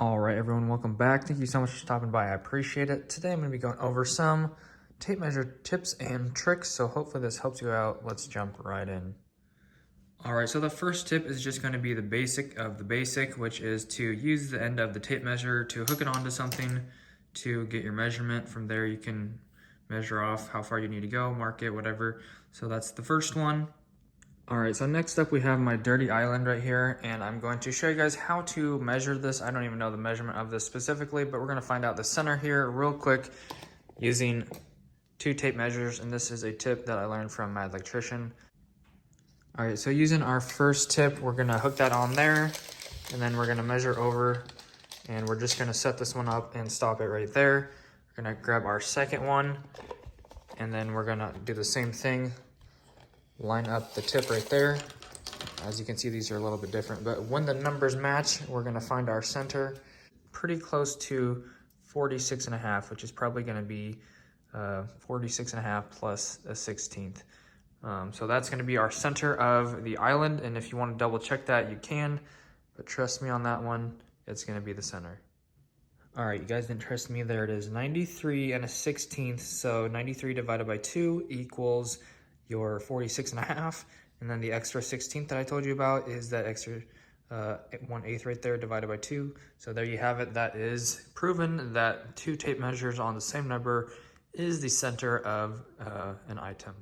All right, everyone, welcome back. Thank you so much for stopping by. I appreciate it. Today I'm going to be going over some tape measure tips and tricks, so hopefully this helps you out. Let's jump right in. All right, so the first tip is just going to be the basic of the basic, which is to use the end of the tape measure to hook it onto something to get your measurement. From there, you can measure off how far you need to go, mark it, whatever. So that's the first one. All right, so next up we have my dirty island right here, and I'm going to show you guys how to measure this. I don't even know the measurement of this specifically, but we're gonna find out the center here real quick using 2 tape measures, and this is a tip that I learned from my electrician. All right, so using our first tip, we're gonna hook that on there, and then we're gonna measure over, and we're just gonna set this one up and stop it right there. We're gonna grab our second one, and then we're gonna do the same thing. Line up the tip right there. As you can see, these are a little bit different, but when the numbers match, we're gonna find our center pretty close to 46.5, which is probably gonna be 46.5 plus a 16th. So that's gonna be our center of the island, and if you wanna double check that, you can, but trust me on that one, it's gonna be the center. All right, you guys didn't trust me, there it is, 93 and a 16th, so 93 divided by 2 equals your 46.5, and then the extra 16th that I told you about is that extra 1/8 right there divided by 2. So there you have it. That is proven that 2 tape measures on the same number is the center of an item.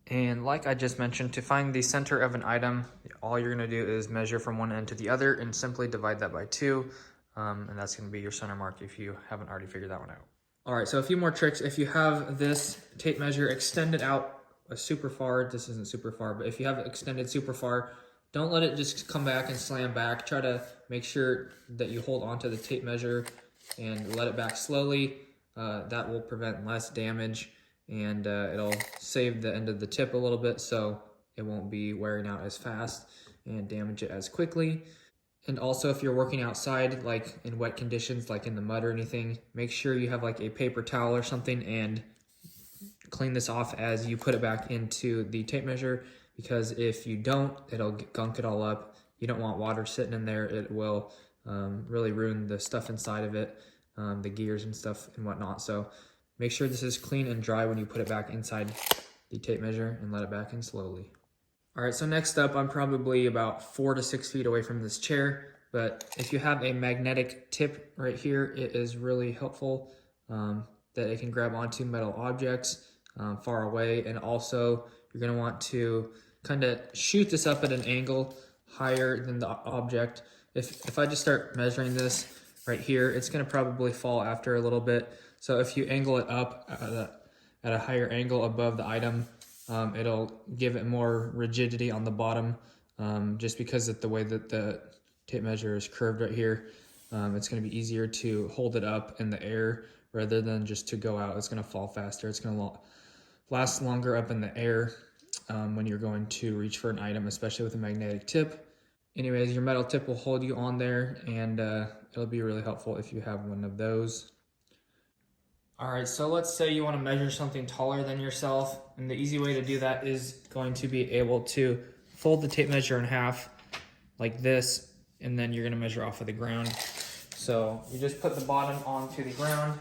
And like I just mentioned, to find the center of an item, all you're gonna do is measure from one end to the other and simply divide that by 2. And that's gonna be your center mark if you haven't already figured that one out. All right, so a few more tricks. If you have this tape measure extended out super far, this isn't super far, but if you have it extended super far, don't let it just come back and slam back. Try to make sure that you hold onto the tape measure and let it back slowly. That will prevent less damage, and it'll save the end of the tip a little bit so it won't be wearing out as fast and damage it as quickly. And also, if you're working outside, like in wet conditions, like in the mud or anything, make sure you have like a paper towel or something and clean this off as you put it back into the tape measure, because if you don't, it'll gunk it all up. You don't want water sitting in there. It will really ruin the stuff inside of it, the gears and stuff and whatnot. So make sure this is clean and dry when you put it back inside the tape measure and let it back in slowly. All right, so next up, I'm probably about 4 to 6 feet away from this chair, but if you have a magnetic tip right here, it is really helpful that it can grab onto metal objects far away. And also you're going to want to kind of shoot this up at an angle higher than the object. If I just start measuring this right here, it's going to probably fall after a little bit. So if you angle it up at a higher angle above the item, it'll give it more rigidity on the bottom, just because of the way that the tape measure is curved right here. It's going to be easier to hold it up in the air rather than just to go out. It's going to fall faster. It's going to last longer up in the air when you're going to reach for an item, especially with a magnetic tip. Anyways, your metal tip will hold you on there, and it'll be really helpful if you have one of those. All right, so let's say you want to measure something taller than yourself, and the easy way to do that is going to be able to fold the tape measure in half like this, and then you're going to measure off of the ground. So you just put the bottom onto the ground,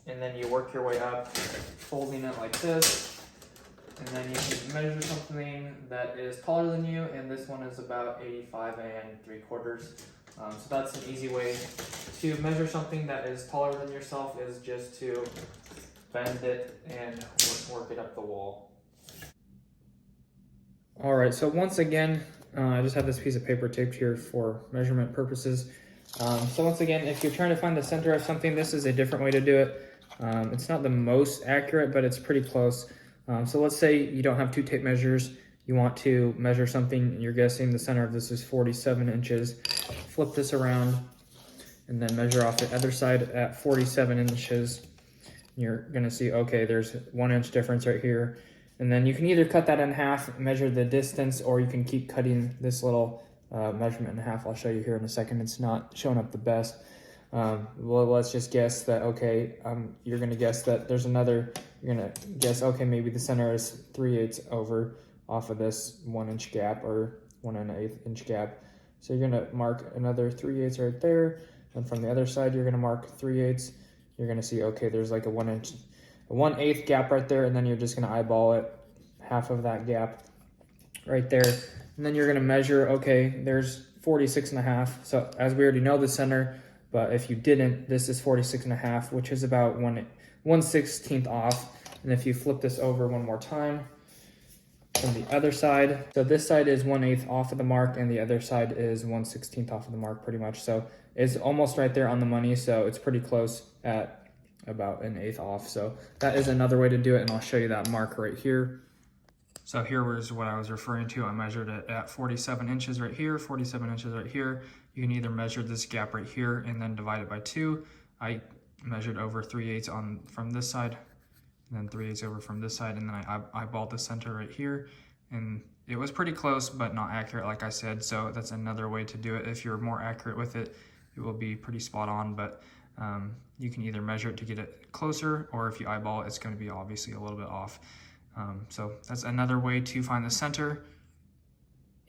and then you work your way up, folding it like this, and then you can measure something that is taller than you, and this one is about 85 3/4. So that's an easy way to measure something that is taller than yourself, is just to bend it and work it up the wall. All right, so once again, I just have this piece of paper taped here for measurement purposes. So once again, if you're trying to find the center of something, this is a different way to do it. It's not the most accurate, but it's pretty close. So let's say you don't have 2 tape measures. You want to measure something, and you're guessing the center of this is 47 inches. Flip this around and then measure off the other side at 47 inches. You're gonna see, okay, there's 1 inch difference right here. And then you can either cut that in half, measure the distance, or you can keep cutting this little measurement in half. I'll show you here in a second. It's not showing up the best. Well, let's just guess that, okay, you're gonna guess that there's another, you're gonna guess, okay, maybe the center is 3/8 over off of this 1 inch gap, or 1 1/8 inch gap. So you're gonna mark another 3/8 right there. And from the other side, you're gonna mark 3/8. You're gonna see, okay, there's like a 1/8 gap right there, and then you're just gonna eyeball it, half of that gap right there. And then you're gonna measure, okay, there's 46.5. So as we already know the center, but if you didn't, this is 46.5, which is about 1/16 off. And if you flip this over one more time from the other side, so this side is 1/8 off of the mark, and the other side is 1/16 off of the mark pretty much. So it's almost right there on the money. So it's pretty close at about 1/8 off. So that is another way to do it. And I'll show you that mark right here. So here was what I was referring to. I measured it at 47 inches right here, 47 inches right here. You can either measure this gap right here and then divide it by 2. I measured over 3/8 from this side, and then 3/8 over from this side, and then I eyeballed the center right here. And it was pretty close, but not accurate, like I said. So that's another way to do it. If you're more accurate with it, it will be pretty spot on, but you can either measure it to get it closer, or if you eyeball it, it's going to be obviously a little bit off. So that's another way to find the center.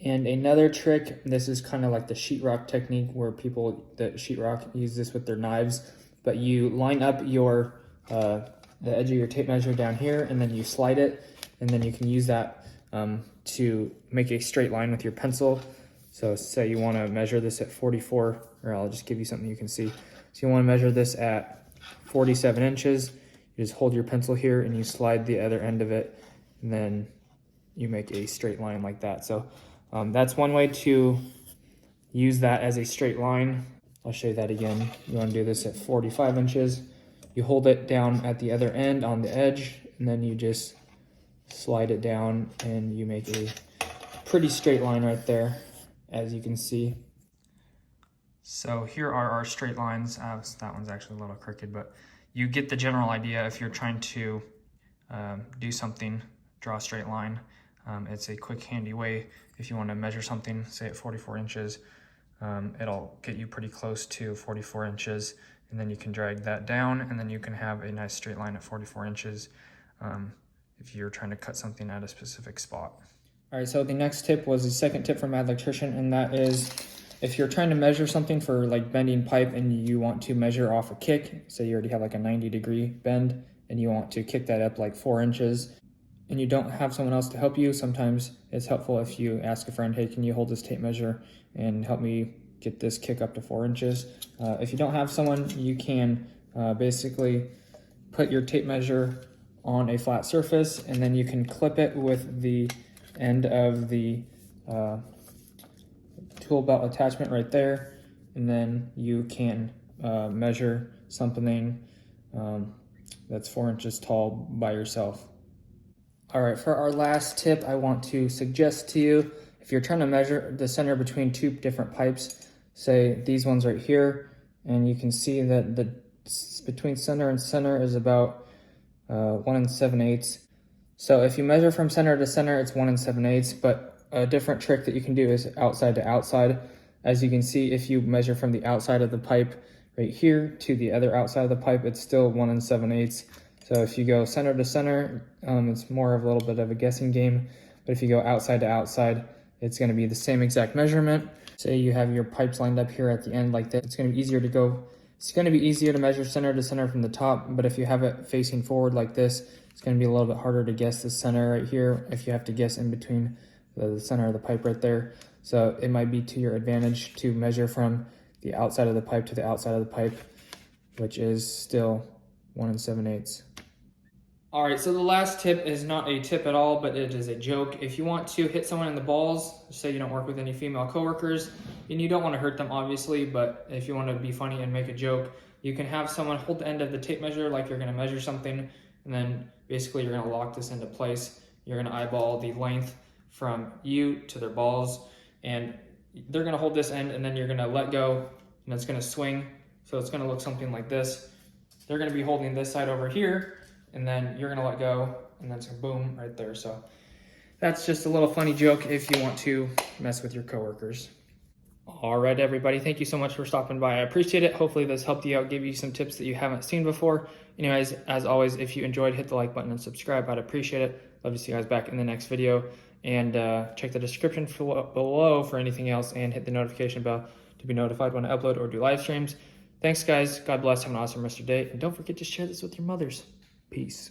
And another trick, this is kind of like the sheetrock technique, where people that sheetrock use this with their knives, but you line up your the edge of your tape measure down here, and then you slide it, and then you can use that to make a straight line with your pencil. So say you want to measure this at 44, or I'll just give you something you can see. So you want to measure this at 47 inches. You just hold your pencil here and you slide the other end of it, and then you make a straight line like that. So that's one way to use that as a straight line. I'll show you that again. You want to do this at 45 inches. You hold it down at the other end on the edge, and then you just slide it down, and you make a pretty straight line right there, as you can see. So here are our straight lines. That one's actually a little crooked, but you get the general idea. If you're trying to do something, draw a straight line. It's a quick, handy way. If you want to measure something, say at 44 inches, it'll get you pretty close to 44 inches, and then you can drag that down, and then you can have a nice straight line at 44 inches if you're trying to cut something at a specific spot. All right, so the next tip was the second tip from Mad Electrician, and that is, if you're trying to measure something for like bending pipe and you want to measure off a kick, say you already have like a 90-degree bend and you want to kick that up like 4 inches, and you don't have someone else to help you, sometimes it's helpful if you ask a friend, hey, can you hold this tape measure and help me get this kick up to 4 inches? If you don't have someone, you can basically put your tape measure on a flat surface, and then you can clip it with the end of the tool belt attachment right there, and then you can measure something that's 4 inches tall by yourself. All right, for our last tip, I want to suggest to you, if you're trying to measure the center between two different pipes, say these ones right here, and you can see that the between center and center is about 1 7/8. So if you measure from center to center, it's 1 7/8, but a different trick that you can do is outside to outside. As you can see, if you measure from the outside of the pipe right here to the other outside of the pipe, it's still 1 7/8. So if you go center to center, it's more of a little bit of a guessing game. But if you go outside to outside, it's going to be the same exact measurement. Say you have your pipes lined up here at the end like that. It's going to be easier to go. It's going to be easier to measure center to center from the top. But if you have it facing forward like this, it's going to be a little bit harder to guess the center right here if you have to guess in between the center of the pipe right there. So it might be to your advantage to measure from the outside of the pipe to the outside of the pipe, which is still 1 7/8. All right, so the last tip is not a tip at all, but it is a joke. If you want to hit someone in the balls, say you don't work with any female coworkers, and you don't want to hurt them, obviously, but if you want to be funny and make a joke, you can have someone hold the end of the tape measure like you're going to measure something, and then basically you're going to lock this into place. You're going to eyeball the length from you to their balls, and they're going to hold this end, and then you're going to let go, and it's going to swing. So it's going to look something like this. They're going to be holding this side over here, and then you're gonna let go, and then it's gonna boom right there. So that's just a little funny joke if you want to mess with your coworkers. All right, everybody, thank you so much for stopping by. I appreciate it. Hopefully this helped you out, give you some tips that you haven't seen before. Anyways, as always, if you enjoyed, hit the like button and subscribe. I'd appreciate it. Love to see you guys back in the next video. And check the description below for anything else, and hit the notification bell to be notified when I upload or do live streams. Thanks, guys. God bless. Have an awesome rest of your day. And don't forget to share this with your mothers. Peace.